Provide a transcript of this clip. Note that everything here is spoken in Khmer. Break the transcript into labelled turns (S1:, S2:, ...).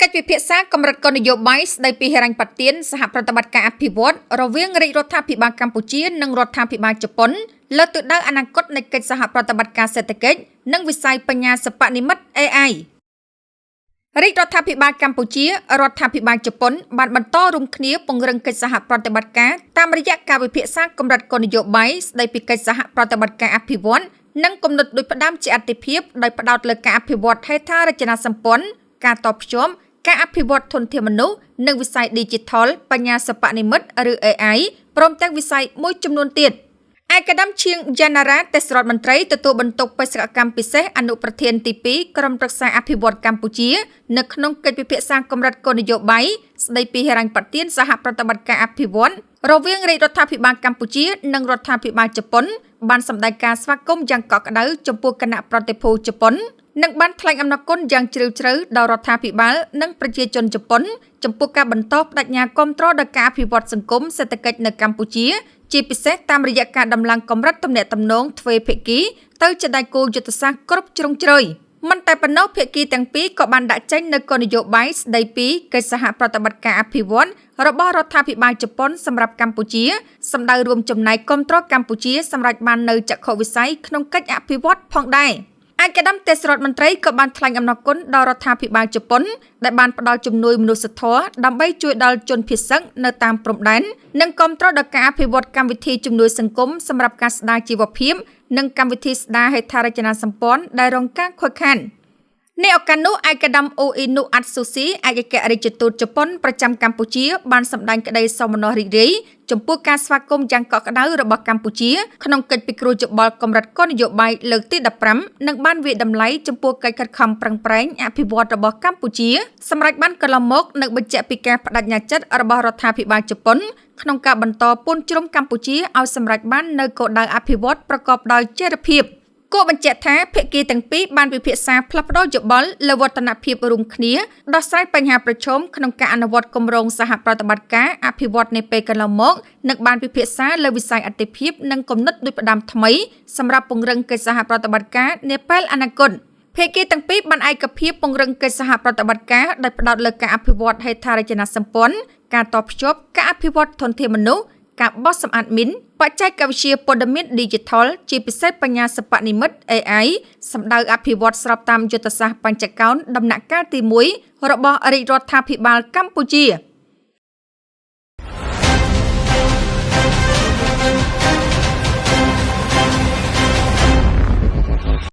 S1: កិច្ចពិភាក្សាកម្រិតគោលនយោបាយស្តីពីហិរញ្ញប្បទានសហប្រតិបត្តិការអភិវឌ្ឍន៍រវាងរាជរដ្ឋាភិបាលកម្ពុជានិងរដ្ឋាភិបាលជប៉ុនលើកទិសដៅអនាគតនៃកិច្ចសហប្រតិបត្តិការសេដ្ឋកិច្ចនិងវិស័យបញ្ញាសិប្បនិម្មិត AI រាជរដ្ឋាភិបាលកម្ពុជារដ្ឋាភិបាលជប៉ុនបានបន្តរួមគ្នាពង្រឹងកិច្ចសហប្រតិបត្តិការតាមរយៈការពិភាក្សាកម្រិតគោលនយោបាយស្តីពីកិច្ចសហប្រតិបត្តិការអភិវឌ្ឍន៍និងគំនិតដូចផ្ដើមជាអាទិភាពដោយផ្ដោតលើការអភិវឌ្ឍហេដ្ឋារចនាសម្ព័ន្ធការតភ្ជាប់ការអភិវឌ្ឍធនធានមនុស្សនិងវិស័យ Digital បញ្ញាសិប្បនិម្មិតឬ AI ព្រមទាំងវិស័យមួយចំនួនទៀតឯកឧត្តមឈៀងយ៉ាណារ៉ាទេសរដ្ឋមន្ត្រីទទួលបន្ទុកបេសកកម្មពិសេសអនុប្រធានទី2ក្រុមប្រឹក្សាអភិវឌ្ឍកម្ពុជានៅក្នុងកិច្ចពិភាក្សាកម្រិតគោលនយោបាយស្តីពីហិរញ្ញប្បទានសហប្រតិបត្តិការអភិវឌ្ឍន៍រវាងរាជរដ្ឋាភិបាលកម្ពុជានិងរដ្ឋាភិបាលជប៉ុនបានសម្ដែងការស្វាគមន៍យ៉ាងកក់ក្ដៅចំពោះគណៈប្រតិភូជប៉ុននិងបានថ្លែងអំណរគុណយ៉ាងជ្រាលជ្រៅដល់រដ្ឋាភិបាលនិងប្រជាជនជប៉ុនចំពោះការបន្តបដិញ្ញាគាំទ្រដល់ការអភិវឌ្ឍសង្គមសេដ្ឋកិច្ចនៅកម្ពុជាជាពិសេសតាមរយៈការដំឡើងកម្រិតទំនាក់ទំនងទ្វេភាគីទៅជាដៃគូយុទ្ធសាស្ត្រគ្រប់ជ្រុងជ្រោយមិនតែប៉ុណ្ណោះភាគីទាំងពីរក៏បានដាក់ចេញនូវគោលនយោបាយស្តីពីកិច្ចសហប្រតិបត្តិការអភិវឌ្ឍន៍របស់រដ្ឋាភិបាលជប៉ុនសម្រាប់កម្ពុជាសម្ដៅរួមចំណែកគាំទ្រកម្ពុជាសម្រាប់បាននូវចក្ខុវិស័យក្នុងកិច្ចអភិវឌ្ឍន៍ផងដែរឯកឧត្តមទេសរដ្ឋមន្ត្រីក៏បានថ្លែងអំណរគុណដល់រដ្ឋាភិបាលជប៉ុនដែលបានផ្ដល់ជំនួយមនុស្សធម៌ដើម្បីជួយដល់ជនភៀសសិស្សនៅតាមព្រំដែននិងគាំទ្រដល់ការអភិវឌ្ឍកម្មវិធីជំនួយសង្គមសម្រាប់ការស្ដារជីវភាពនិងកម្មវិធីស្ដារហេដ្ឋារចនាសម្ព័ន្ធដែលរងការខូចខាតในឱកាសនោះឯកឧត្តមអូអ៊ីនូអាត់ស៊ូស៊ីឯកអគ្គរដ្ឋទូតជប៉ុនប្រចាំកម្ពុជាបានសម្ដែងក្តីសោមនស្សរីករាយចំពោះការស្វាគមន៍យ៉ាងកក់ក្ដៅរបស់កម្ពុជាក្នុងកិច្ចពិគ្រោះយោបល់កម្រិតគោលនយោបាយលើកទី15និងបានវាយតម្លៃចំពោះកិច្ចខិតខំប្រឹងប្រែងអភិវឌ្ឍរបស់កម្ពុជាសម្រាប់បានកន្លងមកនិងបញ្ជាក់ពីការបដិញ្ញាចិត្តរបស់រដ្ឋាភិបាលជប៉ុនក្នុងការបន្តពូនជ្រុំកម្ពុជាឲ្យសម្រេចបាននូវគោលដៅអភិវឌ្ឍប្រកបដោយចីរភាពគួរបញ្ជាក់ថាភាគីទាំងពីរបានពិភាក្សាផ្លាស់ប្តូរយោបល់លើវឌ្ឍនភាពរួមគ្នាដោះស្រាយបញ្ហាប្រឈមក្នុងការអនុវត្តគម្រោងសហប្រតិបត្តិការអភិវឌ្ឍនាពេលកន្លងមកនិងបានពិភាក្សាលើវិស័យអាទិភាពនិងគំនិតដូចផ្ដាំថ្មីសម្រាប់ពង្រឹងកិច្ចសហប្រតិបត្តិការនាពេលអនាគតភាគីទាំងពីរបានឯកភាពពង្រឹងកិច្ចសហប្រតិបត្តិការដោយផ្ដោតលើការអភិវឌ្ឍហេដ្ឋារចនាសម្ព័ន្ធការតភ្ជាប់ការអភិវឌ្ឍធនធានមនុស្សការបោះសម្អាតមីនបច្ចេកវិទ្យាព័ត៌មាន Digital ជាពិសេសបញ្ញាសិប្បនិម្មិត AI សម្ដៅអភិវឌ្ឍស្របតាមយុទ្ធសាស្ត្របញ្ចកោណដំណាក់កាលទី1របស់រាជរដ្ឋាភិបាលកម្ពុជា